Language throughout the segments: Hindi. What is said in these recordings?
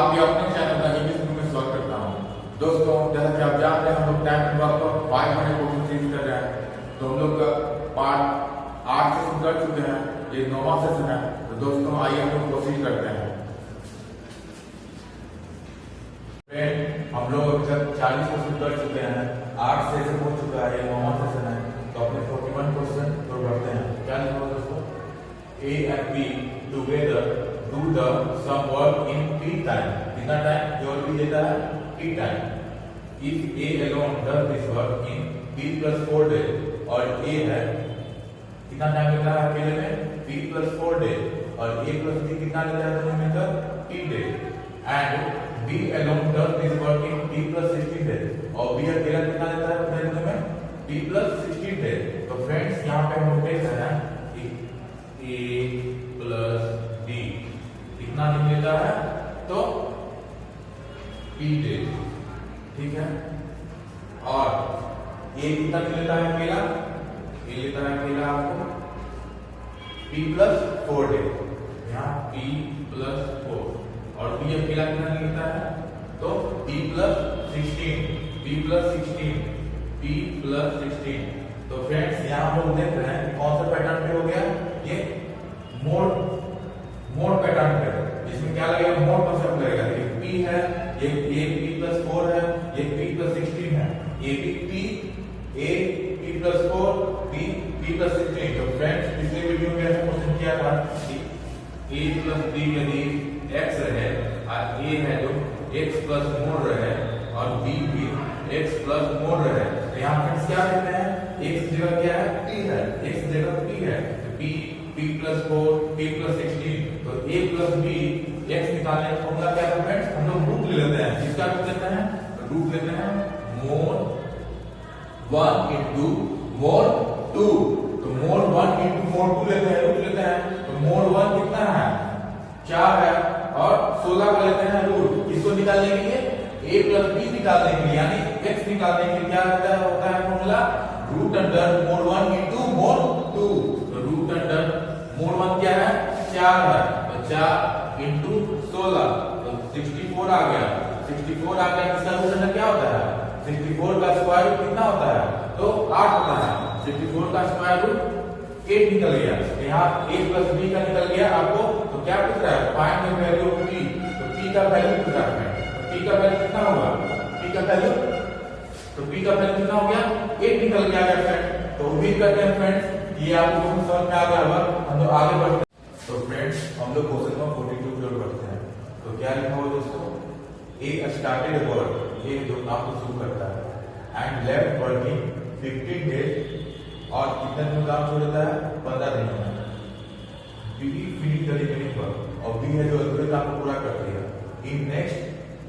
आपके अपने चैनल का इंग्लिश में स्वागत करता हूँ। दोस्तों, जैसा कि आप जानते हैं, हम लोग टाइम एंड वर्क पर 500 क्वेश्चन सीरीज कर रहे हैं। तो हम लोग पार्ट 8 सेशन कर चुके हैं, ये 9वां सेशन है। तो दोस्तों, आइए हम लोग प्रोसीड करते हैं। हम लोग अब तक 40 क्वेश्चन कर चुके हैं, 8 सेशन हो चुका है, ये 9वां सेशन है। तो अपने 41 क्वेश्चन तो बढ़ते हैं। क्या लिखा हुआ दोस्तों? A and B together do the some work in T time. कितना टाइम? जो भी देता है T time. If A alone does this work in T plus 4 days और A है कितना टाइम लेता है अकेले में? T plus 4 days और A plus B कितना लेता है दोनों मिलकर? T days. And B alone does this work in T plus 16 days और B अकेला कितना लेता है दोनों में? T plus 16 days. तो फ्रेंड्स, यहाँ पे हम लोग देख रहे हैं A प्लस B कितना दिन लेता है? तो T डेज, ठीक है। और A कितना दिन लेता है अकेला? A लेता है अकेला आपको P प्लस 4 डेज, यहाँ P प्लस 4 और B अकेला कितना दिन लेता है? तो P plus 16, P plus 16, P plus 16। तो फ्रेंड्स, यहाँ हम लोग देख रहे हैं कौन सा पैटर्न पे हो गया? ये मोड पैटर्न पे। इसमें क्या लगेगा? मोड कॉन्सेप्ट लगेगा। ये P है, ये P प्लस 4 है, ये P प्लस 16 है, ये भी P, A P plus 4, P plus 16। तो फ्रेंड्स, पिछले वीडियो में ऐसा क्वेश्चन किया था कि A प्लस B यदि x रहे और A है जो x प्लस मोड रहे और B भी x प्लस मोड रहे, तो यहाँ फ्रेंड्स क्या कहते हैं? x जगह क्या है? P है, x जगह P है, तो P प्लस 4, P प्लस 16। तो A प्लस B x निकालने का फॉर्मूला क्या है फ्रेंड्स? हम लोग रूट ले लेते हैं। किसका रूट लेते हैं? रूट लेते हैं मोड 1 इनटू मोड 2। तो मोड 1 इनटू मोड 2 लेते हैं, रूट लेते हैं। तो मोड 1 कितना है? 4 है और 16 को लेते हैं रूट। इसको निकालने के लिए A प्लस B निकालने के लिए यानी x निकालने के लिए क्या होता है formula? Root under mod 1 into mod 2। तो रूट अंडर मोड 1 क्या है? 4 है, तो 4 इनटू 16 तो 64 आ गया। 64 आ गया। इसका रूट अंडर क्या होता है? 64 का स्क्वायर रूट कितना होता है? तो 8 होता है। 64 का स्क्वायर रूट 8 निकल गया। तो यहाँ A प्लस B का निकल गया आपको। तो क्या पूछ रहा है? Find the value of P। तो P का वैल्यू पूछ रहा है। तो P का वैल्यू कितना होगा? P का वैल्यू, तो P का वैल्यू कितना हो गया? 8 निकल गया फ्रेंड। तो उम्मीद करते हैं फ्रेंड्स ये आपको समझ में आ गया होगा। हम लोग आगे बढ़ते हैं। तो फ्रेंड्स, हम लोग क्वेश्चन नंबर 42 की ओर बढ़ते हैं। तो क्या लिखा हुआ दोस्तों? A स्टार्टेड वर्क, ये जो काम को शुरू करता है एंड लेफ्ट वर्किंग 15 डेज और कितने दिन काम छोड़ देता है? 15 दिन में। B finish the remaining work और B है जो अधूरे काम को पूरा करती है इन नेक्स्ट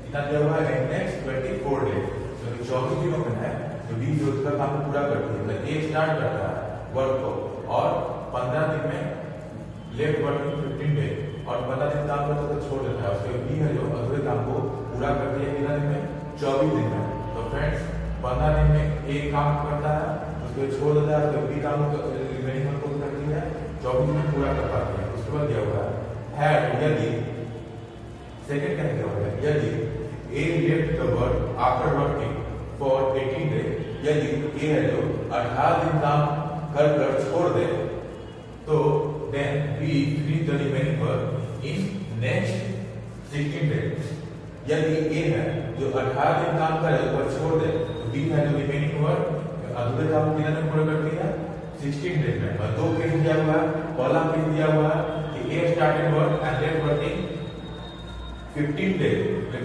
कितना दिया हुआ है? Next 24 days. तो 24 दिनों में है तो B जो उसका काम को पूरा करती है। मतलब A स्टार्ट करता है वर्क को और 15 दिन में लेफ्ट वर्किंग 15 डेज और 15 दिन काम करता है तो छोड़ देता है। उसके B है जो अधूरे काम को पूरा करती है कितना दिन में? 24 दिन में। तो फ्रेंड्स, 15 दिन में A काम करता है, उसको छोड़ देता है, तो B काम रिमेनिंग वर्क को करती है, 24 दिन में पूरा कर पाती है। उसके बाद दिया हुआ है यदि सेकंड क्या दिया हुआ है? यदि A left the work after working for 18 days, यदि A है जो 18 दिन काम कर छोड़ दे तो then B finish the remaining work in next 16 days। यदि A है जो 18 दिन काम करे और छोड़ दे तो B है जो रिमेनिंग वर्क अधूरे काम कितने दिन पूरा करती है? 16 डेज में। और दो केस दिया हुआ है। पहला केस दिया हुआ है कि A started work and left working 15 days,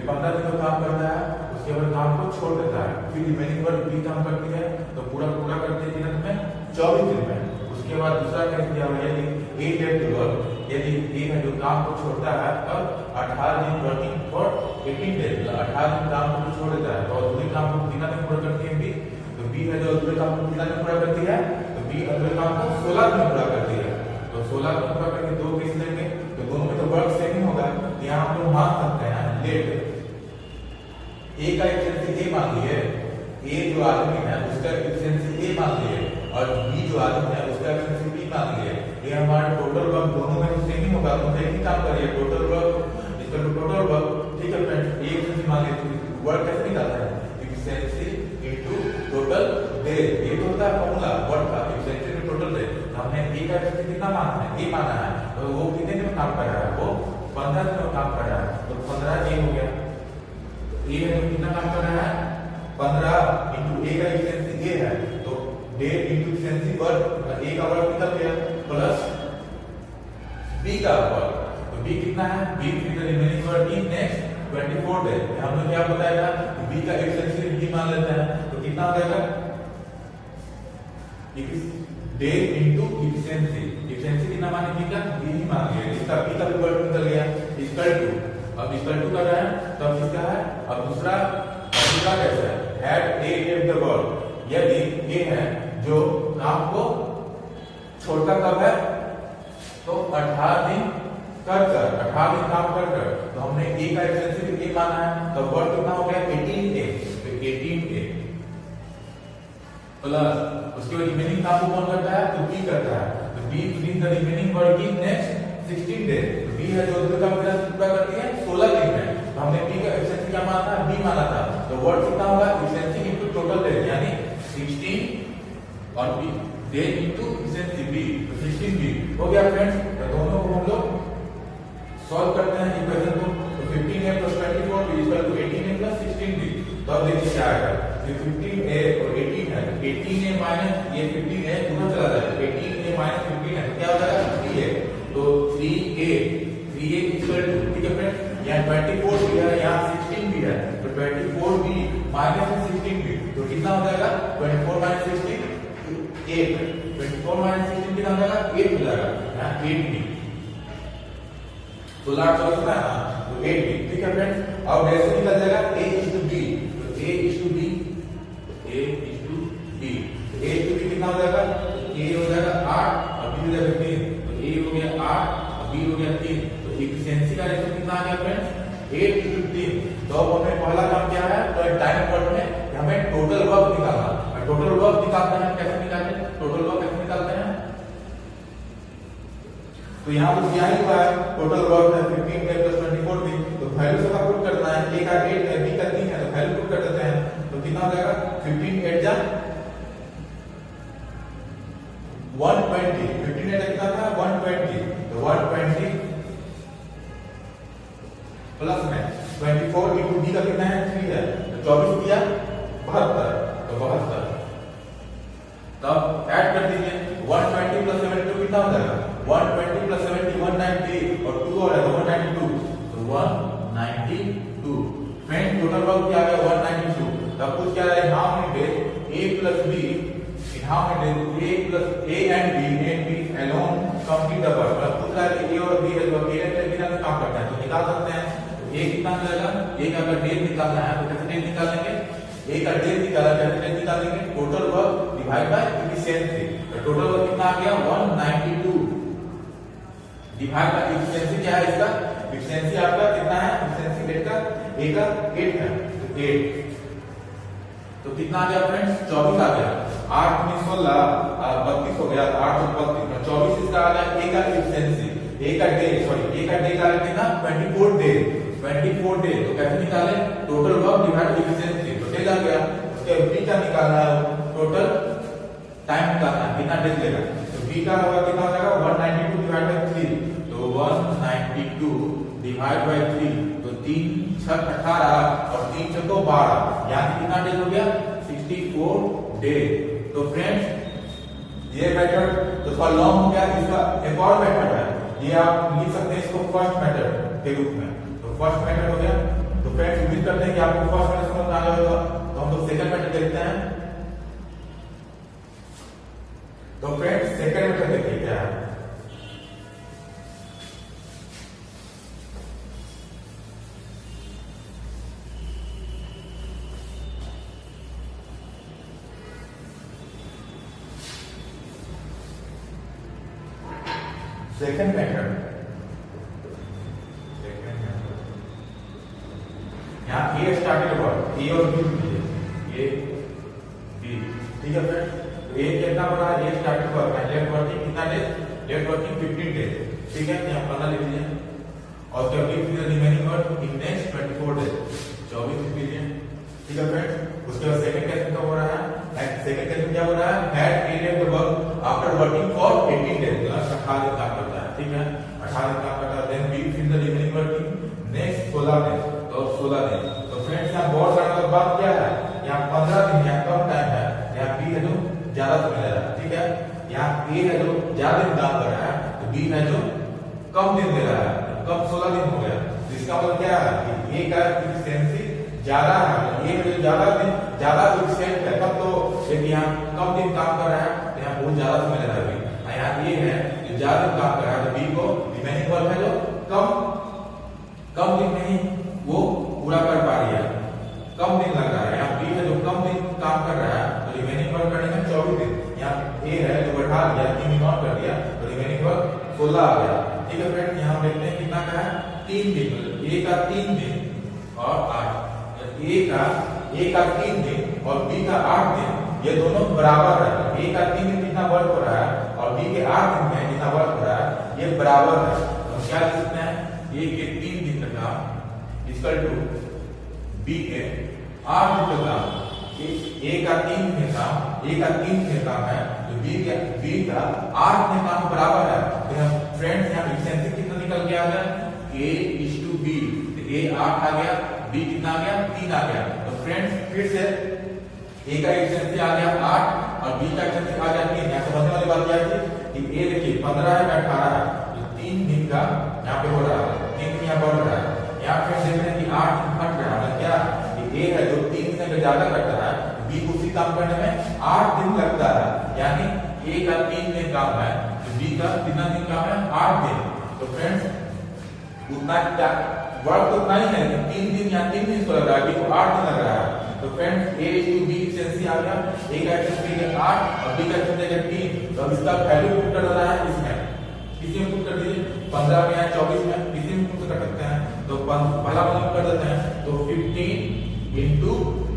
15 दिन का काम करता है, उसके बाद काम को छोड़ देता है, फिर रिमेनिंग वर्क B काम करती है तो पूरा करते हैं कितने दिन में? 24 दिन में। उसके बाद दूसरा केस दिया हुआ है यदि A लेफ्ट वर्क, यदि A है जो काम को छोड़ता है और 18 दिन वर्किंग फॉर 18 डेज, 18 दिन काम को छोड़ देता है तो अधूरे काम को कितना दिन पूरा करती है B? तो B है जो अधूरे काम को कितना दिन पूरा करती है? तो B अधूरे काम को 16 दिन पूरा करती है। तो 16 दिन पूरा करके दो केस लेंगे तो दोनों में तो वर्क सेम ही होगा। यहाँ हम लोग मान सकते हैं लेट A का एफिशिएंसी A मान लिए, A जो आदमी है उसका एफिशिएंसी A मान लिए और B जो आदमी है उसका एफिशिएंसी B मान लिए। ये हमारा टोटल वर्क दोनों में सेम ही होगा। तो एक ही काम करिए, टोटल वर्क इसका टोटल वर्क, ठीक है। वर्ड कैसे निकालते हैं? इफिशिएंसी इनटू टोटल डे, ये तो होता है फॉर्मूला वर्ड का, इफिशिएंसी इनटू टोटल डे। हमने ए का एफिशिएंसी कितना माना है? ए माना है, तो वो कितने दिन में काम कर रहा है? वो 15 दिन में काम कर रहा है, तो 15 ए हो गया। ए है तो कितना काम कर रहा है? 15 इनटू ए का एफिशिएंसी ए है, तो डे इनटू एफिशिएंसी वर्ड, ए का वर्ड निकल गया, प्लस बी का वर्ड, तो बी कितना है? बी फिर remaining word in next 24 day. हमने क्या बताया था? बी का एफिशिएंसी बी मान लेते हैं, तो कितना हो जाएगा? डे इनटू एफिशिएंसी, एफिशिएंसी कितना माने? बी का बी ही मान लिया, इसका बी का भी वर्ड निकल गया, इक्वल टू, अब इक्वल टू कर रहे हैं, तब किसका है? अब दूसरा कैसा है? Had a give the word, यदि ए है जो काम को छोड़ता कब है? तो 18 दिन कर 18 दिन काम कर, तो हमने ए का एफिशिएंसी ए माना है, तो वर्ड कितना हो गया? 18 ए, तो 18 ए प्लस उसके बाद रिमेनिंग काम को कौन करता है? तो बी करता है, तो B finish the remaining work in next 16 days, तो बी है जो का पूरा करती है 16 दिन में, तो हमने बी का एफिशिएंसी क्या माना था? बी माना था, तो वर्ड कितना होगा? एफिशिएंसी इनटू टोटल डेज, यानी 16 और B day into efficiency B, तो 16 बी हो गया फ्रेंड्स। तो दोनों को हम लोग सॉल्व करते हैं इक्वेशन को, तो 15a + 24 = 18a + 16b, तो अब देखिए क्या आएगा? ये 15a और 18 है, 18a माइनस ये 15a दोनों चला जाएगा, 18a माइनस 15 है, तो क्या हो जाएगा? 3a, तो 3a = ठीक है फ्रेंड्स, यहाँ 24 भी है, यहाँ 16 भी है, तो 24b माइनस 16b, तो कितना हो जाएगा? 24 माइनस 16 8, 24 माइनस 16 कितना हो जाएगा? 8 हो जाएगा, यहाँ 8b, तो लास्ट ऑप्शन है ना, तो 8b, ठीक है फ्रेंड्स। अब ऐसे निकल जाएगा a = b, तो a = b, a = b, तो a = b कितना हो जाएगा? तो a हो जाएगा 8 और b हो जाएगा 3, तो a हो गया 8 और b हो गया 3, तो एफिशिएंसी का रेशियो कितना आ गया फ्रेंड्स? 8:3। तो अब हमें पहला काम क्या है? तो टाइम वर्क में हमें टोटल वर्क निकालना है, टोटल वर्क निकालते हैं, कैसे निकालते हैं? टोटल वर्क कैसे निकालते हैं? तो यहाँ पर क्या ही हुआ है? टोटल वर्क है 15a + 24b, तो वैल्यू सबका पुट करना है, a का 8 है, b का 3 है, तो वैल्यू पुट कर देते हैं, तो कितना हो जाएगा? 15 8 जा 120, 15 8 कितना था? 120, तो 120 प्लस में 24 इनटू b का कितना है? 3 है, तो 24 दिया 72, तो 72, तब ऐड कर दीजिए, 120 + 72 कितना हो जाएगा? 120 + 70 190, और 2 और है तो 192, तो 192 फ्रेंड, टोटल वर्क क्या आ गया? 192। तब कुछ क्या है? How many days a + b, in how many days a and b alone complete the work, मतलब कुछ है कि a और b है जो अकेले बिना काम करते हैं, तो निकाल सकते हैं। तो a कितना मिलेगा? a का अगर डेज निकालना है तो कैसे डेज निकालेंगे? a का डेज निकाला, कैसे डेज निकालेंगे? Total work divide by efficiency, तो टोटल वर्क कितना आ गया? 192 डिवाइड बाय एफिशिएंसी, क्या है इसका? एफिशिएंसी आपका कितना है? एफिशिएंसी डेट का a का 8 है, तो 8, तो कितना आ गया फ्रेंड्स? 24 आ गया, 8 × 16 32 हो गया, 832, 24 इसका आ गया a का एफिशिएंसी, a का डे, सॉरी a का डे का कितना? 24 डे, 24 डे, तो कैसे निकाले? Total work divide by efficiency, तो डेज आ गया, उसके b का निकालना है, टोटल टाइम निकालना है, कितना डेज लेगा, तो b का होगा कितना हो जाएगा? 192 डिवाइड बाय 3, तो 192 डिवाइड बाय 3, तो 3 6 18 और 3 6 12, यानी कितना डेज हो गया? 64 डे। तो फ्रेंड्स ये मेथड तो थोड़ा लॉन्ग हो गया, इसका एक और मेथड है, ये आप लिख सकते हैं इसको फर्स्ट मेथड के रूप में, तो फर्स्ट मेथड हो गया। तो फ्रेंड्स उम्मीद करते हैं कि आपको फर्स्ट मेथड समझ आ गया होगा, तो हम लोग सेकंड मेथड देखते हैं। तो फ्रेंड्स सेकंड मेथड देखिए क्या है। सेकंड मेथड, यहाँ ए स्टार्टेड वर्ड, ए और बी लीजिए, ए बी, ठीक है फ्रेंड्स। तो ए कितना बना? ए स्टार्टेड वर्ड है, लेट वर्किंग कितना डेज? लेट वर्किंग 15 डेज, ठीक है, यहाँ 15 लिख लीजिए, और उसके बी फिर remaining word in next 24 days, 24 लिख लीजिए। ठीक है फ्रेंड्स, उसके बाद सेकंड क्वेश्चन का हो रहा है, सेकंड क्वेश्चन क्या हो रहा है, had a left the work after working for 18 days, 18 दिन काम करता है। ठीक है, 18 दिन काम करता है, देन बी फिर द रिमेनिंग वर्किंग नेक्स्ट 16 दिन, तो 16 दिन। तो फ्रेंड्स यहाँ बहुत सारा मतलब बात क्या है, यहाँ 15 दिन यहाँ कम टाइम है, यहाँ बी है जो ज्यादा समय ले रहा है। ठीक है, यहाँ ए है जो ज्यादा दिन काम कर रहा है, तो बी है जो कम दिन ले रहा है, कम 16 दिन हो गया। तो इसका मतलब क्या है कि ए का एफिशिएंसी ज्यादा है, ए में ज्यादा दिन ज्यादा एफिशिएंट है, तब तो एक यहाँ कम दिन काम कर रहा है, तो यहाँ बहुत ज्यादा समय ले रहा है बी। यहाँ ए है जो ज्यादा दिन काम कर रहा है, तो बी को रिमेनिंग वर्क है जो कम दिन में ही वो पूरा कर पा रही है, कम दिन लग रहा है। यहाँ बी है जो कम दिन काम कर रहा है, तो रिमेनिंग वर्क करने में 24 दिन। यहाँ ए है जो बढ़ा दिया, 3 दिन और कर दिया, तो रिमेनिंग वर्क 16 आ गया। ठीक है फ्रेंड्स, यहाँ देखते हैं कितना का है, 3 दिन, ए का 3 दिन और 8, ए का 3 दिन और बी का 8 दिन, ये दोनों बराबर है। ए का 3 दिन जितना वर्क हो रहा है और बी के 8 दिन में जितना वर्क हो रहा है, ये बराबर है। तो क्या लिख सकते हैं, ए के 3 दिन का काम इक्वल टू बी के 8 दिन का काम। ए का 3 दिन काम, ए का 3 दिन काम है, तो बी का 8 दिन काम बराबर है। तो फ्रेंड्स यहाँ एफिशिएंसी कितना निकल गया है, a is to b, तो a 8 आ गया, b कितना आ गया, 3 आ गया। तो फ्रेंड्स फिर से a का एफिशिएंसी आ गया 8 और b का एफिशिएंसी आ गया 3। यहाँ समझने वाली बात क्या है कि a देखिए 15 है 18 है, तो 3 दिन का यहाँ पे हो रहा है, 3 दिन यहाँ बढ़ रहा है। यहाँ फिर देख रहे हैं कि 8 दिन घट रहा है, क्या कि a है जो 3 दिन से ज्यादा करता है, b को उसी काम करने में 8 दिन लगता है। यानी a का 3 दिन काम है, तो b का कितना दिन काम है, 8 दिन। तो फ्रेंड्स उतना क्या वर्क तो उतना ही है, 3 दिन या 3 दिन लग रहा है, बी को 8 दिन लग रहा है। तो friends A to B efficiency आ गया, ए का एफिशिएंसी है 8 और बी का एफिशिएंसी है 3। तो अब इसका वैल्यू पुट कर रहा है इसमें, किसी में पुट कर दीजिए, 15 में या 24 में, किसी में पुट कर सकते हैं। तो पहला वाला कर देते हैं, तो 15 into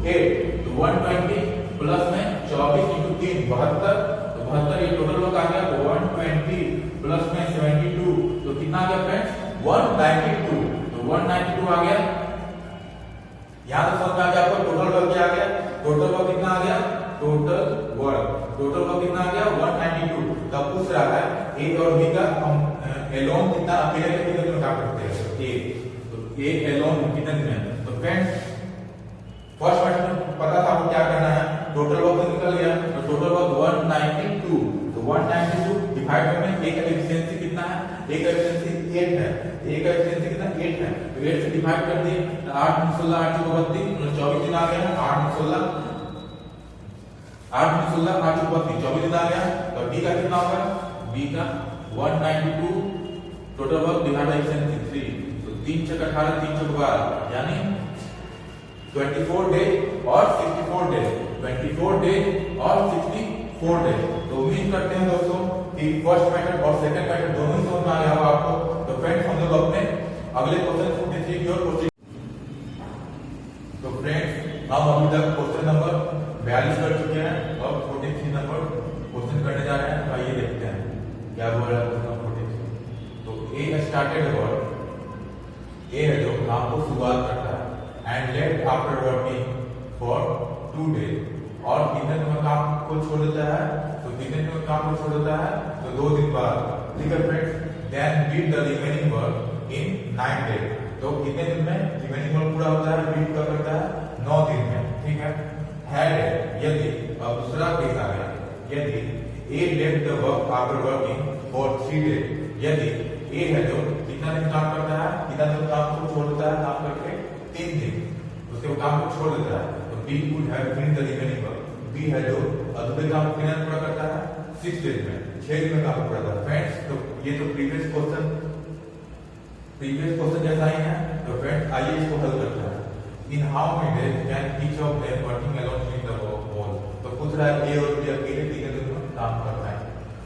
8, तो 120 प्लस में 24 into 3 72, तो 72 ये टोटल वर्क आ गया। तो 120 प्लस में 72, तो कितना आ गया फ्रेंड्स, 192। तो 192 आ गया। यहां तो समझ में आ गया आपको टोटल वर्क क्या आ गया, टोटल वर्क कितना आ गया, टोटल वर्क कितना आ गया 192। तब पूछ रहा है ए और बी का हम एलोन कितना अकेले कितने दिन में काम करते हैं, ए, तो ए एलोन कितने दिन में। तो फ्रेंड्स फर्स्ट क्वेश्चन में पता था आपको क्या करना है, टोटल वर्क तो निकल गया, तो टोटल वर्क 192, तो 192 डिवाइड में ए का एफिशिएंसी कितना है, ए का एफिशिएंसी 8 है, ए का एफिशिएंसी कितना 8 है, तो 8 से डिवाइड कर दिए, तो 8 में 16 8 को 32, 24 दिन आ गया, 8 में 16 8 में 16 8 को 32 24 दिन आ गया। तो बी का कितना होगा, बी का 192 total work divide by efficiency 3, तो 3 × 18 3 × 12 यानी 24 डे और 64 डे, 24 डे और 64 डे। तो उम्मीद करते हैं दोस्तों कि फर्स्ट मेथड और सेकंड मेथड दोनों ही समझ में आ गया होगा आपको। तो फ्रेंड्स हम लोग अपने अगले क्वेश्चन 43 की ओर प्रोसीड। तो फ्रेंड्स हम अभी तक क्वेश्चन नंबर 42 कर चुके हैं, अब 43 नंबर क्वेश्चन करने जा रहे हैं। तो आइए देखते हैं क्या बोल रहा है क्वेश्चन 43। तो ए स्टार्टेड वर्क, ए है जो काम को शुरुआत करता है, and let after working for 2 days, और कितने दिन में काम को छोड़ देता है, तो कितने दिन में काम को छोड़ देता है, तो 2 दिन बाद। ठीक है friends, then beat the remaining work in 9 days, तो कितने दिन में रिमेनिंग वर्क पूरा होता है, बीट कब करता है, 9 दिन में। ठीक है, हैड यदि, अब दूसरा केस आ गया, यदि A let the work after working for 3 days, यदि ए है जो कितना दिन काम करता है, कितना दिन काम को छोड़ देता है, काम करके 3 दिन उसके काम को छोड़ देता है, तो B would have finished the remaining work. B है जो अधूरे काम को कितना पूरा करता है, 6 डेज में, 6 दिन में काम पूरा करता है। फ्रेंड्स तो ये तो प्रीवियस क्वेश्चन जैसा ही है। तो फ्रेंड्स आइए इसको हल करते हैं। In how many days can each of them working alone in the whole, तो पूछ रहा है ए और बी अकेले कितने दिन में काम करता है।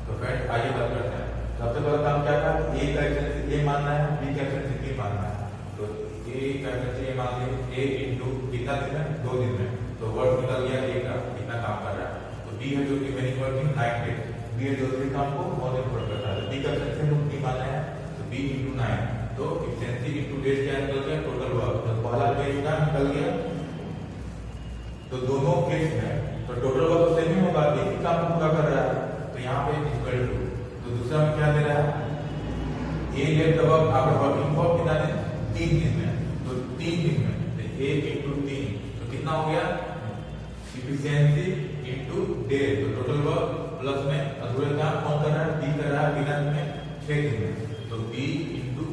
तो फ्रेंड्स आइए हल करते हैं। सबसे पहला काम क्या था, ए का एफिशिएंसी ए मानना है, बी का एफिशिएंसी बी मानना है। तो ए का एफिशिएंसी ए मान लीजिए, ए इनटू कितना दिन में, 2 दिन में, तो वर्क निकल गया ए का कितना काम कर रहा है। तो बी है जो कि रिमेनिंग वर्किंग 9 डेज, बी है जो दूसरे काम को 9 दिन पूरा करता है। तो बी का एफिशिएंसी हम बी मानना है, तो बी इनटू 9, तो एफिशिएंसी इनटू डेज क्या निकल गया, टोटल वर्क। तो पहला केस क्या निकल गया, तो दोनों केस में तो टोटल वर्क तो सेम ही होगा, एक ही काम पूरा कर रहा है, तो यहाँ पे इक्वल टू। तो दूसरा में क्या दे रहा है, A let the work after working for कितना दिन, 3 दिन में। तो 3 दिन में तो 1 into 3 तो कितना हो गया, एफिशिएंसी इनटू डेज। तो टोटल वर्क प्लस में अधूरे काम कौन कर रहा है, बी कर रहा है, बिना दिन में 6 दिन में। तो बी into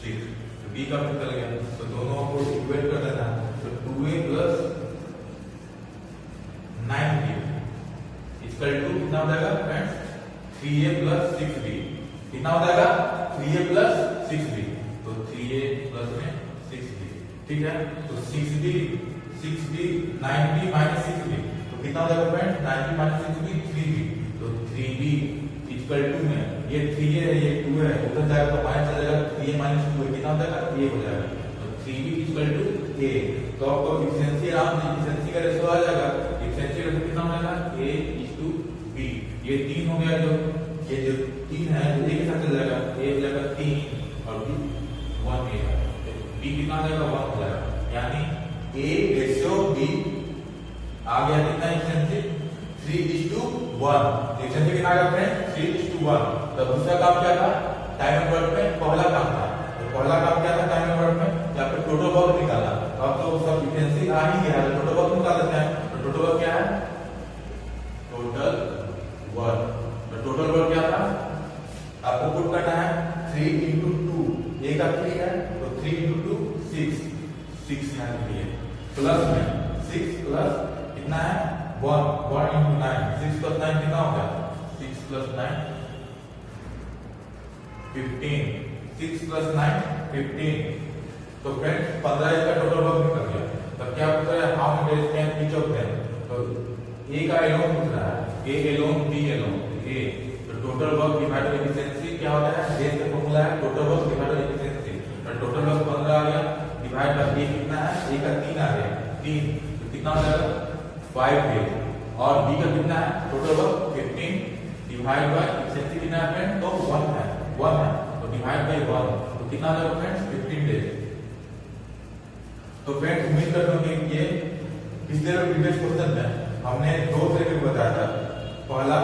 6, तो बी का निकल गया। तो दोनों को इक्वेट कर देना, तो 2a plus 9b equal to कितना हो जाएगा फ्रेंड्स, 3a plus 6b। कितना हो जाएगा, 3a plus 6b। तो 3a प्लस में 6b, ठीक है। तो 6b 9b minus 6b, तो कितना हो जाएगा friends, 9b minus 6b 3b। तो 3b इक्वल टू में ये 3a है, ये 2 है, उधर जाएगा तो माइनस चला जाएगा, 3a minus 2 है, कितना हो जाएगा, a हो जाएगा। तो 3b इक्वल टू a। तो आपको एफिशिएंसी आराम से एफिशिएंसी का रेशियो आ जाएगा। एफिशिएंसी रेशियो कितना हो जाएगा, a/b। ये 3 हो गया, जो ये जो 3 है ये के साथ चल जाएगा, a हो जाएगा 3 और b 1 मिलेगा। तो b कितना आ जाएगा, 1 हो जाएगा। यानी a रेशियो b आ गया कितना, एफिशिएंसी 3:1। एफिशिएंसी कितना आ गया फ्रेंड, 3:1। तो दूसरा काम क्या था, टाइम एंड वर्क में पहला काम था, तो पहला काम क्या था टाइम एंड वर्क में, या फिर टोटल वर्क निकालना। तो अब तो सब एफिशिएंसी आ ही गया है, तो टोटल वर्क निकाल देते हैं। तो टोटल वर्क क्या है, टोटल वर्क। तो टोटल वर्क क्या था, आपको पुट करना है 3 into 2, a का 3 है, तो 3 into 2 6 यहाँ के लिए, प्लस में 6 प्लस कितना है 1 into 9, 6 plus 9 कितना हो गया, 6 plus 9 15, 6 plus 9 15। तो फ्रेंड्स 15 इसका टोटल वर्क निकल गया। तब क्या पूछ रहा है, how many days can each of them. तो ए का एलोन पूछ रहा है, ए एलोन बी एलोन, ए। तो total work divide by efficiency क्या होता है, डेज का फार्मूला है total work divide by efficiency. तो टोटल वर्क 15 आ गया, डिवाइड बाय ए कितना है, ए का 3 आ गया, 3। तो कितना हो जाएगा 5 डेज। और बी का कितना है, total work 15 divide by efficiency कितना है फ्रेंड, तो 1 है, तो डिवाइड बाय 1, तो कितना आ जाएगा फ्रेंड्स 15 डेज। तो फ्रेंड्स उम्मीद करता हूं कि ये पिछले प्रीवियस क्वेश्चन में हमने 2 तरीके बताया था, पहला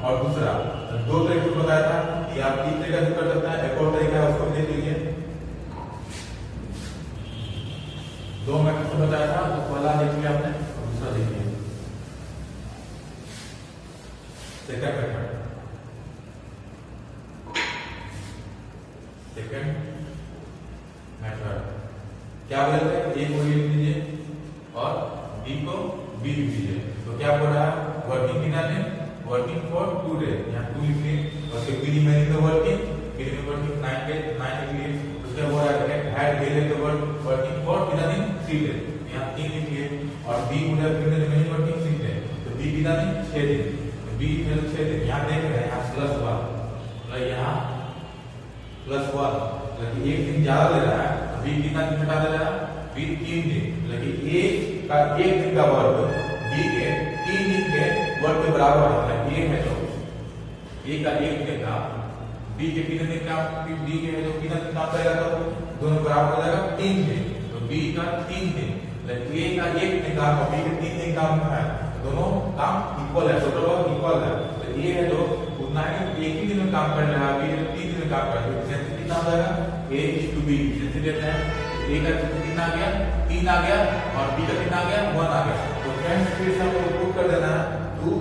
और दूसरा। 2 तरीके बताया था कि आप 3 तरीके से कर सकते हैं, एक और तरीका है उसको देख लीजिए। 2 मेथड से बताया था, तो पहला देख लिया आपने, दूसरा देखिए सेकंड मेथड। सेकंड मेथड क्या बोलते हैं, ए को लिख लीजिए और बी को बी लिख लीजिए। तो क्या बोल रहा है, वर्किंग कितना दिन, वर्किंग फॉर 2 डेज, यहाँ 2 लिख लिए, और फिर be remaining the working 9 days, 9 लिख लिए। तो क्या बोल रहा है, add days the working for कितना दिन, 3 डेज, यहाँ 3 लिख लिए। और बी बोल रहा है रिमेनिंग वर्किंग 6 डेज, तो बी कितना दिन, 6 दिन, तो बी 6 दिन। यहाँ देख रहे हैं, यहाँ +1, मतलब यहाँ +1, मतलब एक दिन ज्यादा ले रहा है, बी कितना दिन घटा दे रहा है, बी 3 दिन, लेकिन ए का 1 दिन का वर्क बी के 3 दिन के वर्क के बराबर होता है। ए है जो ए का 1 दिन का, बी के कितने दिन का, बी के है जो कितना दिन काम करेगा, तो दोनों बराबर हो जाएगा 3 दिन। तो बी का 3 दिन, लेकिन ए का 1 दिन का और बी के 3 दिन काम है, दोनों काम इक्वल है, टोटल वर्क इक्वल है। तो ए है जो उतना ही एक ही दिन में काम कर रहा है, बी 3 दिन में काम कर रहा है, एफिशिएंसी कितना हो जाएगा, a/b एफिशिएंसी देते हैं। ए का कितना आ गया, 3 आ गया, और बी का कितना आ गया, 1 आ गया। तो फ्रेंड्स फिर से हमको पुट कर देना है 2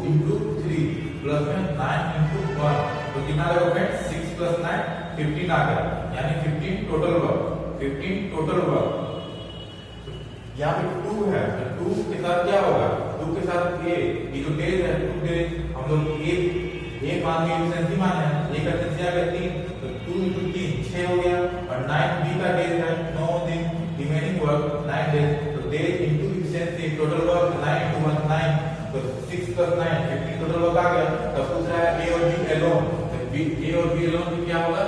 into 3 प्लस में 9 into 1, तो कितना आ गया फ्रेंड्स, 6 plus 9 15 आ गया, यानी 15 टोटल वर्क। यहाँ पे 2 है, तो 2 के साथ क्या होगा, 2 के साथ a, ये जो डेज है 2 डेज, हम लोग a मान के एफिशिएंसी माने, a का एफिशिएंसी आ गया 3, तो 2 into 3 6 हो गया, और 9 b का डेज है 9 दिन, रिमेनिंग वर्क 9 डेज, तो days into efficiency total work 9 into 1 9, तो 6 plus 9 15 टोटल वर्क आ गया। तब पूछ रहा है a और b एलोन, तो a और b एलोन भी क्या होगा,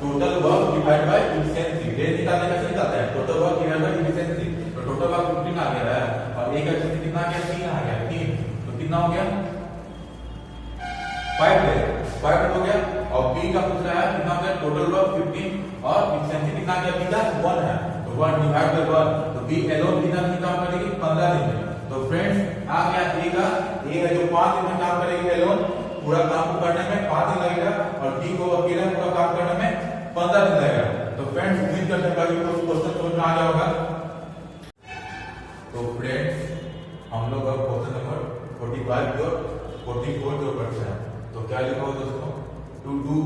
total work divide by efficiency. Days निकालने का कैसे निकालते हैं, total work divide by efficiency. तो टोटल वर्क 15 आ गया है, और a का एफिशिएंसी कितना आ गया, 3 आ गया, 3, तो कितना हो गया 5 डेज। स्क्वायर रूट हो गया, और बी का पूछ रहा है कितना हो गया टोटल वर्क 15 और एफिशिएंसी कितना गया बी का 1 है, तो 1 डिवाइड बाय 1, तो बी एलोन कितना दिन काम करेगी 15 दिन में। तो फ्रेंड्स आ गया ए है जो 5 दिन में काम करेगी एलोन, पूरा काम को करने में 5 दिन लगेगा, और डी को अकेला पूरा काम करने में 15 दिन लगेगा। तो फ्रेंड्स उम्मीद करते हैं कि क्वेश्चन समझ में आ गया होगा। तो फ्रेंड्स हम लोग अब क्वेश्चन नंबर 45 और 44 जो करते हैं, तो क्या लिखा हो दोस्तों, to do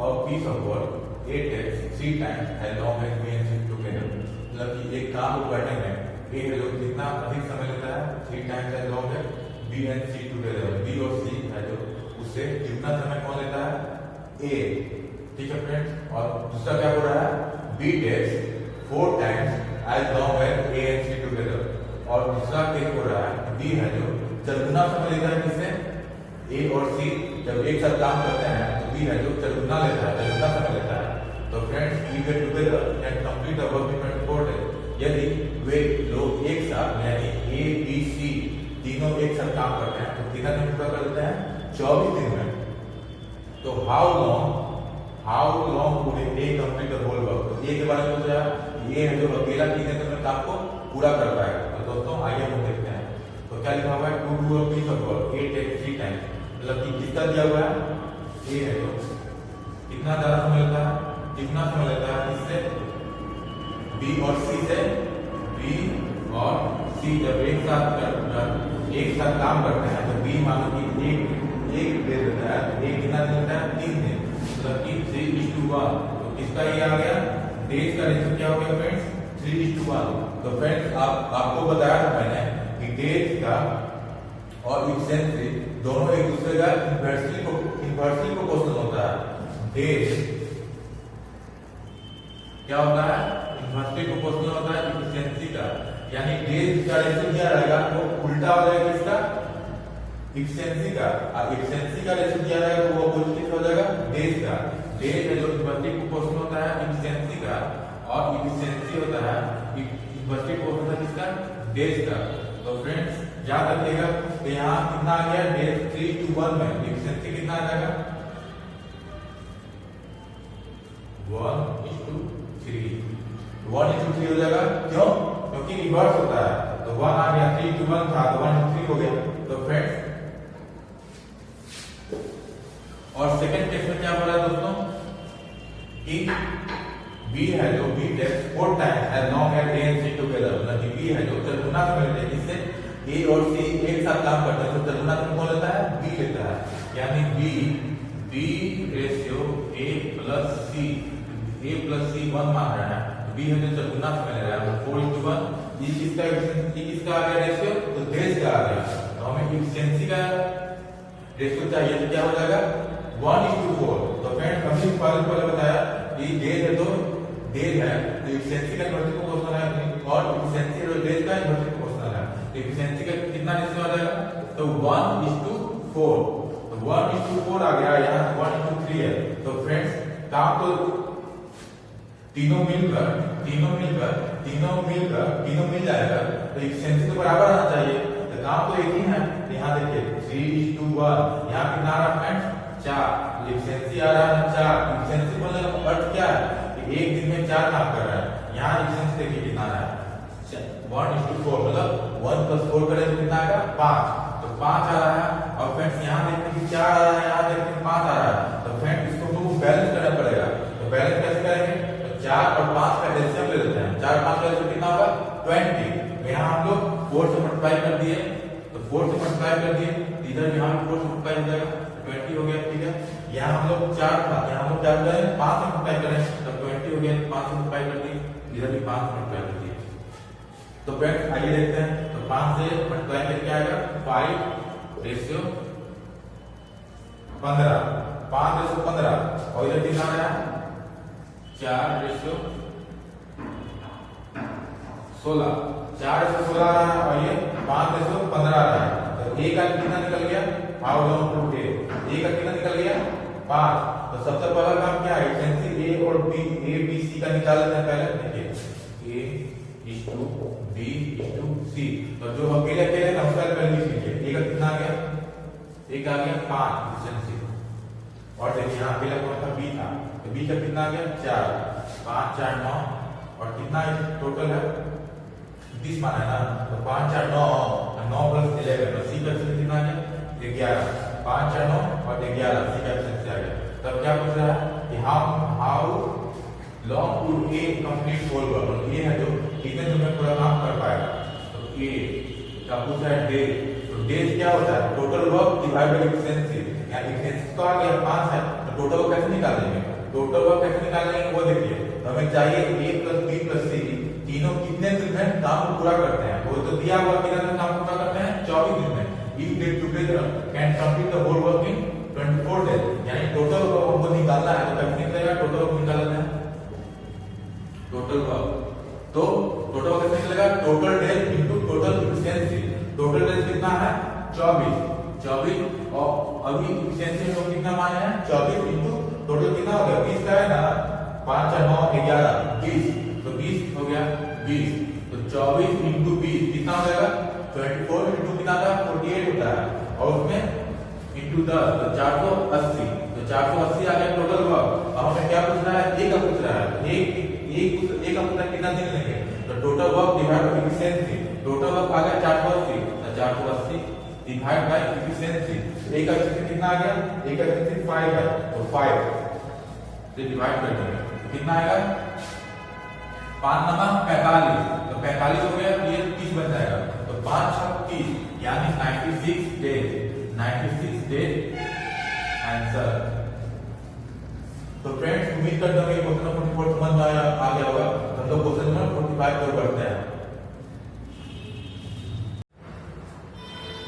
a piece of work 8 takes 3 times as long as B and C together, मतलब कि एक काम को करने में ए है जो कितना अधिक समय लेता है 3 times as long as B and C together, B और C है जो उससे कितना समय कौन लेता है ए, ठीक है फ्रेंड्स। और दूसरा क्या हो रहा है B takes 4 times as long as A and C together, और दूसरा केस हो रहा है B है जो चरगुना समय लेता है किससे ए और सी जब एक साथ काम करते हैं, तो बी है जो चरगुना लेता है, चरगुना समय लेता है। तो friends we get together and complete the work in 24 days, यदि वे लोग एक साथ यानी ए बी सी तीनों एक साथ काम करते हैं तो कितना दिन पूरा कर देते हैं 24 दिन में। तो how long would A complete the whole work, तो ए के बारे में पूछा ये है जो अकेला कितने दिन में काम को पूरा कर पाएगा। तो दोस्तों आइए हम देखते हैं, तो क्या लिखा हुआ है to do a piece of work 8 takes 3 times, मतलब कि कितना दिया हुआ है ए है जो कितना ज्यादा समय लेता है, कितना समय लेता है इससे बी और सी से, बी और सी जब एक साथ काम करते हैं तो बी मानो कि एक दे देता है, एक कितना दिन लेता है 3 दिन, मतलब कि 3:1। तो किसका ये आ गया डेज का रेशियो क्या हो गया फ्रेंड्स 3:1। तो फ्रेंड्स आपको बताया था मैंने कि डेज का और एफिशिएंसी दोनों एक दूसरे का इन्वर्सली प्रोपोर्शनल होता है। डेज क्या होता है इन्वर्सली प्रोपोर्शनल होता है एफिशिएंसी का, यानी डेज का रेशियो क्या रहेगा वो उल्टा हो जाएगा इसका एफिशिएंसी का, और एफिशिएंसी का रेशियो क्या रहेगा वो अपोजिट हो जाएगा डेज का। डेज है जो इन्वर्सली प्रोपोर्शनल होता है एफिशिएंसी का, और एफिशिएंसी होता है इन्वर्सली प्रोपोर्शनल किसका डेज का। तो फ्रेंड्स याद रखिएगा कि यहाँ कितना आ गया डेज 3:1 में एफिशिएंसी कितना आ जाएगा 1:3 हो जाएगा, क्यों क्योंकि रिवर्स होता है। तो 1 आ गया 3:1 था तो 1:3 हो गया। तो फ्रेंड्स और सेकंड केस में क्या हो रहा है दोस्तों कि बी है जो B takes 4 times as long as A and C together, मतलब कि बी है जो चरगुना समय लेते हैं, इससे ए और सी एक साथ काम करते हैं तो चरगुना समय कौन लेता है बी लेता है, यानी B ratio A plus C 1 मान रहा है, तो बी है जो चरगुना समय ले रहा है 4:1। ये किसका आ गया रेशियो तो डेज का आ गया, तो हमें एफिशिएंसी का रेशियो चाहिए तो क्या हो जाएगा 1:4। तो फ्रेंड्स हमने पहले बताया कि डेज है तो डेज है तो एफिशिएंसी का इन्वर्सली प्रोपोर्शनल है, और एफिशिएंसी और डेज का इन्वर्सली प्रोपोर्शनल है। तो एफिशिएंसी का कितना रेशियो आ जाएगा तो 1:4, तो 1:4 आ गया, यहाँ 1:3 है। तो फ्रेंड्स काम तो तीनों मिल जाएगा, तो एफिशिएंसी तो बराबर आना चाहिए, तो काम तो एक ही है। यहाँ देखिए 3:1, यहाँ कितना आ रहा फ्रेंड्स 4, एफिशिएंसी आ रहा है 4। एफिशिएंसी बोलने का अर्थ क्या है कि एक दिन में 4 काम कर रहा है, यहाँ एफिशिएंसी देखिए कितना आ रहा है 1:4, मतलब 1 + 4 करें तो कितना आएगा 5, तो 5 आ रहा है। और फ्रेंड्स यहाँ देखते हैं कि 4 आ रहा है, यहाँ देखते हैं 5 आ रहा है, तो फ्रेंड्स इसको तो बैलेंस करना पड़ेगा। तो बैलेंस कैसे करेंगे तो 4 और 5 का एलसीएम ले लेते हैं, 4 और 5 का एलसीएम कितना होगा 20। यहाँ हम लोग 4 से मल्टीप्लाई कर दिए, तो 4 से मल्टीप्लाई कर दिए, इधर यहाँ 4 से मल्टीप्लाई हो जाएगा 20 हो गया, ठीक है। यहाँ हम लोग 4 था, यहाँ हम लोग क्या करें 5 से मल्टीप्लाई करें तो 20 हो गया, 5 से मल्टीप्लाई कर दिए, इधर भी 5 से मल्टीप्लाई कर दिए। तो फ्रेंड्स आइए देखते हैं, तो 5 से मल्टीप्लाई करके आएगा 5:15, 5:15, और इधर कितना आ रहा है 4:16, 4:16 आ रहा है, और ये 5:15 आ रहा है। तो ए का कितना निकल गया हाउ लॉन्ग टू ए का कितना निकल गया 5। तो सबसे पहला काम क्या है एफिशिएंसी ए और बी ए बी सी का निकाल लेते हैं। पहले देखिए A:B:C, तो जो अकेले ना उसका पहले लिख लीजिए। ए का कितना आ गया 1 आ गया 5 एफिशिएंसी, और देखिए यहाँ अकेला कौन था, बी था, तो बी का कितना आ गया 4, 5 4 9 और कितना टोटल है 20 माना है ना, तो 5 4 9 9 प्लस 11 तो सी का कितना आ गया 11, 5 4 9 और 11 सी का आ गया। तब क्या पूछ रहा है कि how long would A complete whole work, ये है जो कितने दिन में पूरा काम कर पाएगा, तो ए का पूछा है डे, तो डेज क्या होता है total work divide by efficiency, यानी एफिशिएंसी तो आ गया 5 है, तो टोटल वर्क कैसे निकालेंगे, टोटल वर्क कैसे निकालेंगे वो देखिए, तो हमें चाहिए a + b + c तीनों कितने दिन में काम को पूरा करते हैं, वो तो दिया हुआ कितना दिन काम पूरा करते हैं 24 दिन में, if they together can complete the whole work in 24 days, यानी टोटल वर्क हमको निकालना है, तो कैसे निकलेगा टोटल वर्क निकालना है टोटल वर्क, तो टोटल वर्क कैसे निकलेगा total days into total efficiency, total days कितना है 24 और अभी एफिशिएंसी में कितना माने हैं 24 इनटू टोटल कितना हो गया 20 का है ना, 5 9 11 20, तो 20 हो गया 20, तो 24 इनटू 20 कितना हो जाएगा 24 इनटू कितना था 48 होता है, और उसमें इनटू 10 तो 480, तो 480 आ गया टोटल वर्क। अब हमें क्या पूछ रहा है ए का पूछ रहा है, एक का पूछना कितना दिन लेंगे, तो total work divide by efficiency, total work आ गया 480, तो 480 डिवाइड बाय एफिशिएंसी, ए का एफिशिएंसी कितना आ गया, ए का एफिशिएंसी 5 है, तो 5 से डिवाइड कर देंगे तो कितना आएगा 5 9 45, तो 45 हो गया, ये 30 बन जाएगा, तो 5 6 30 यानी 96 डेज आंसर। तो फ्रेंड्स उम्मीद करता हूं कि क्वेश्चन नंबर 44 समझ में आ गया होगा, हम लोग क्वेश्चन नंबर 45 पर बढ़ते हैं।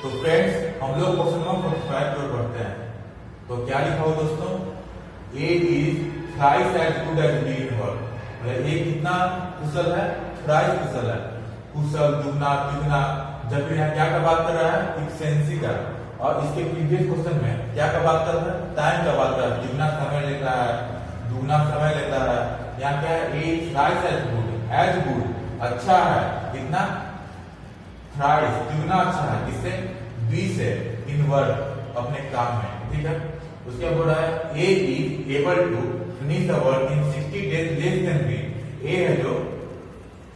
तो फ्रेंड्स हम लोग क्वेश्चन नंबर 45 पर बढ़ते हैं, तो क्या लिखा हो दोस्तों, A is thrice as good as B in work, मतलब A कितना कुशल है, थ्राइस कुशल है, कुशल दुगना तिगुना, जब यहाँ क्या का बात कर रहा है एफिशिएंसी का, और इसके प्रीवियस क्वेश्चन में क्या का बात कर रहा है टाइम का बात कर रहा है, जितना समय लेता है दुगना समय लेता है, यहाँ क्या है ए थ्राइस एज गुड अच्छा है, कितना थ्राइस दुगना अच्छा है, किससे बी से इन वर्क अपने काम में, ठीक है। उसके बाद बोल रहा है A is able to finish the work in 60 days less than B, A है जो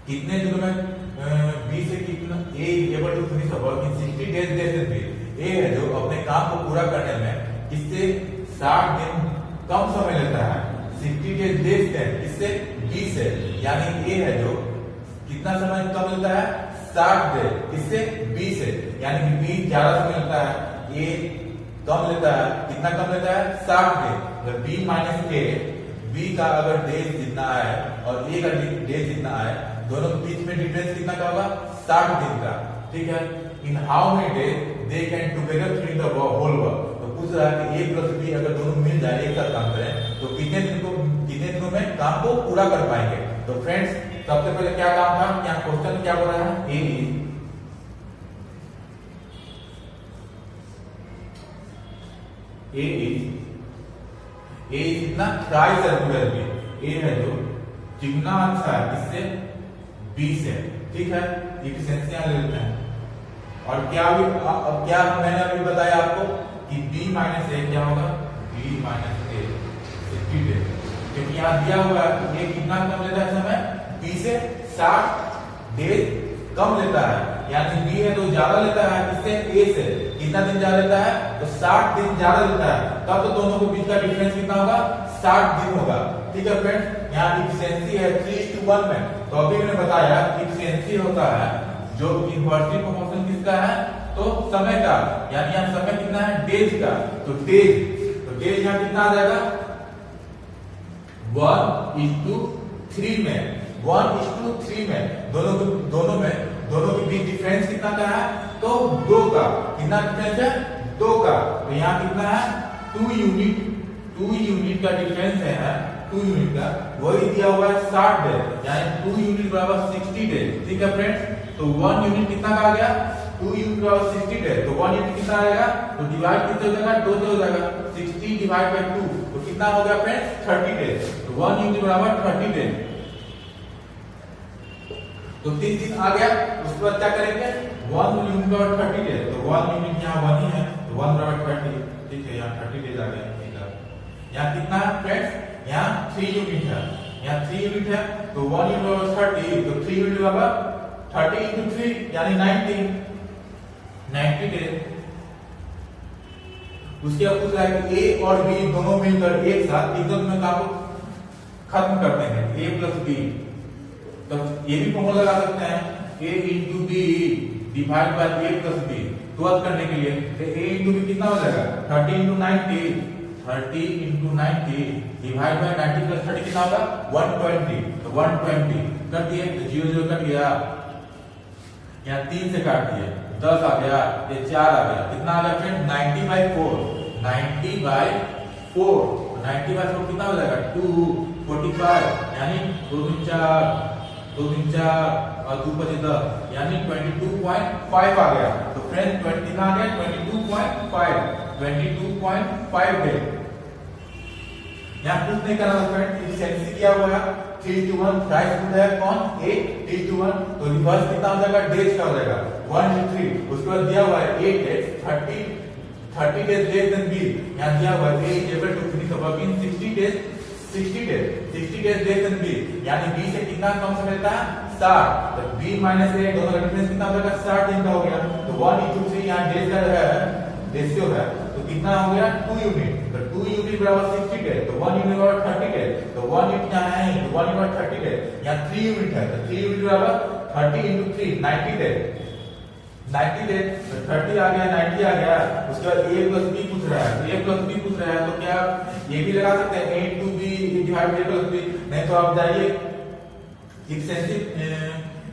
कितने दिनों में बी से कितना, A is able to finish the work in 60 days less than B, A है जो अपने काम को पूरा करने में किससे 60 दिन कम समय लेता है, 60 डेज लेस देन किससे बी से, यानी ए है जो कितना समय कम लेता है 60 दिन, किससे बी से, यानी बी ज्यादा समय लेता है, ए कम लेता है, कितना कम लेता है 60 दिन, मतलब बी माइनस ए, बी का अगर डेज जितना है और ए का डेज जितना है, दोनों के बीच में डिफरेंस कितना का होगा 60 दिन का, ठीक है। In how many days they can together finish the whole work, तो पूछ रहा है कि ए प्लस बी अगर दोनों मिल जाए एक साथ काम करें तो कितने दिनों में काम को पूरा कर पाएंगे। तो फ्रेंड्स सबसे पहले क्या काम था, क्या क्वेश्चन क्या बोल रहा है, ए इज इतना thrice as good as B, A है जो जितना अच्छा है किससे बी से, ठीक है। एफिशिएंसी ले लेते हैं, और क्या अभी अब क्या मैंने अभी बताया आपको कि b माइनस ए क्या होगा, b माइनस ए 60 डेज, क्योंकि यहाँ दिया हुआ है ये कितना कम लेता है समय, b से 60 डेज कम लेता है, यानी b है तो ज्यादा लेता है किससे a से, कितना दिन ज्यादा लेता है तो 60 दिन ज्यादा लेता है, तब तो दोनों के बीच का डिफरेंस कितना होगा 60 दिन होगा, ठीक है फ्रेंड्स। यहाँ एफिशिएंसी है 3:1 में, तो अभी मैंने बताया एफिशिएंसी होता है जो इनवर्सली प्रोपोर्शनल किसका है, तो समय का, यानी यहाँ समय कितना है डेज का, तो डेज यहाँ कितना आ जाएगा 1:3 में, 1:3 में दोनों के बीच डिफरेंस कितना का है, तो 2 का, कितना डिफरेंस है 2 का, तो यहाँ कितना है 2 यूनिट का डिफरेंस है, 2 यूनिट का, वही दिया हुआ है 60 डेज, यानी 2 यूनिट बराबर 60 डेज, ठीक है फ्रेंड्स। तो 1 यूनिट कितना का आ गया 2 यूनिट बराबर 60 डेज, तो 1 यूनिट कितना आएगा, तो डिवाइड कितने हो जाएगा 2 से हो जाएगा, 60 डिवाइड बाय 2 तो कितना हो गया फ्रेंड्स 30 डेज, तो 1 यूनिट बराबर 30 डेज, तो 3 दिन आ गया। उसके बाद क्या करेंगे 1 यूनिट बराबर 30 डेज, तो 1 यूनिट यहाँ 1 ही है, तो 1 बराबर 30, ठीक है, यहाँ 30 डेज आ गया, ठीक है। यहाँ कितना है फ्रेंड्स, यहाँ 3 यूनिट है, यहाँ 3 यूनिट है तो 1 यूनिट 30, तो 3 यूनिट होगा 30 into 3 यानी 90 डेज। उसके बाद पूछ रहा है कि ए और बी दोनों मिलकर एक साथ इधर में काम खत्म कर देंगे, ए प्लस बी। तो ये भी फॉर्मूला लगा सकते हैं, A into B divide by A plus B. तुरंत करने के लिए तो ए इंटू बी कितना हो जाएगा 30 into 90 डिवाइड बाय 90 प्लस 30 कितना होगा 120। तो 120 कर दिए तो 0 0 कट गया, यहाँ 3 से काट दिए 10 आ गया, ये 4 आ गया, कितना आ गया फ्रेंड 90/4 कितना हो जाएगा 245 यानी 2 3 4 और 2 5 10 यानी 22.5 आ गया। तो फ्रेंड कितना आ गया 22.5 डेज। यहाँ कुछ नहीं करना फ्रेंड, इफिशिएंसी क्या हुआ 3:1 राइट रूट है कौन 8 3:1, तो रिवर्स कितना हो जाएगा डेज का हो जाएगा 1 to 3। उसके बाद दिया हुआ है 8 days 30 days less than B, यहाँ दिया हुआ है A is able to finish the work in 60 days less than B, यानी बी से कितना कम समय लेता है 60। तो बी माइनस ए दोनों का डिफरेंस कितना हो जाएगा 60 दिन का हो गया। तो 1 into 3 यहाँ डेज का है रेशियो है, तो कितना हो गया 2 यूनिट। तो 2 यूनिट बराबर 60 डेज, तो 1 यूनिट बराबर 30 डेज, तो 1 यूनिट यहाँ है तो 1 यूनिट 30 डेज, यहाँ 3 यूनिट है तो 3 यूनिट बराबर 30 into 3 90 डेज, तो 30 आ गया 90 आ गया। उसके बाद a प्लस b पूछ रहा है, तो क्या ये भी लगा सकते हैं a into b divide by a plus b, नहीं तो आप जाइए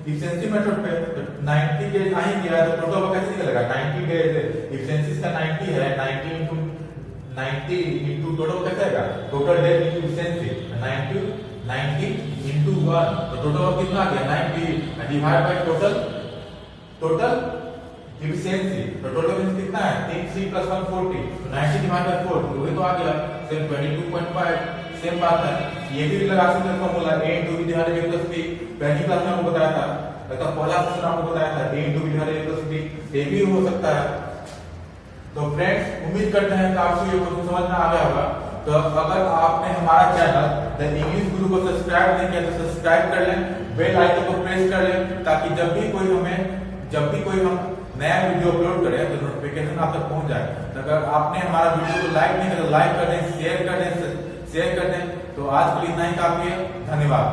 इफिशिएंसी मेथड पे, तो 90 डेज आ ही गया तो टोटल कैसे निकलेगा 90 डेज, इफिशिएंसी इसका 90 है, 90 into टोटल कैसे आएगा total days into efficiency 90 into 1, तो टोटल कितना आ गया 90 डिवाइड बाय टोटल इफिशिएंसी। तो टोटल मींस कितना है 3 + 1 40, तो 90 डिवाइड बाय 4 वही तो आ गया सेम 22.5। सेम बात है, ये भी लगा सकते हैं formula a into b divide by a plus b, पहली क्लास में आपको बताया था, मतलब पहला क्वेश्चन आपको बताया था a into b divide by a plus b, ये भी हो सकता है। तो फ्रेंड्स उम्मीद करते हैं कि आपको ये क्वेश्चन समझ में आ गया होगा। तो अगर आपने हमारा चैनल द इंग्लिश गुरु को सब्सक्राइब नहीं किया तो सब्सक्राइब कर लें, बेल आइकन को प्रेस कर लें, ताकि जब भी कोई हम नया वीडियो अपलोड करें तो नोटिफिकेशन आप तक पहुंच जाए। तो अगर आपने हमारा वीडियो को लाइक नहीं किया तो लाइक कर दें, शेयर कर दें। तो आज के लिए इतना ही काफी है, धन्यवाद।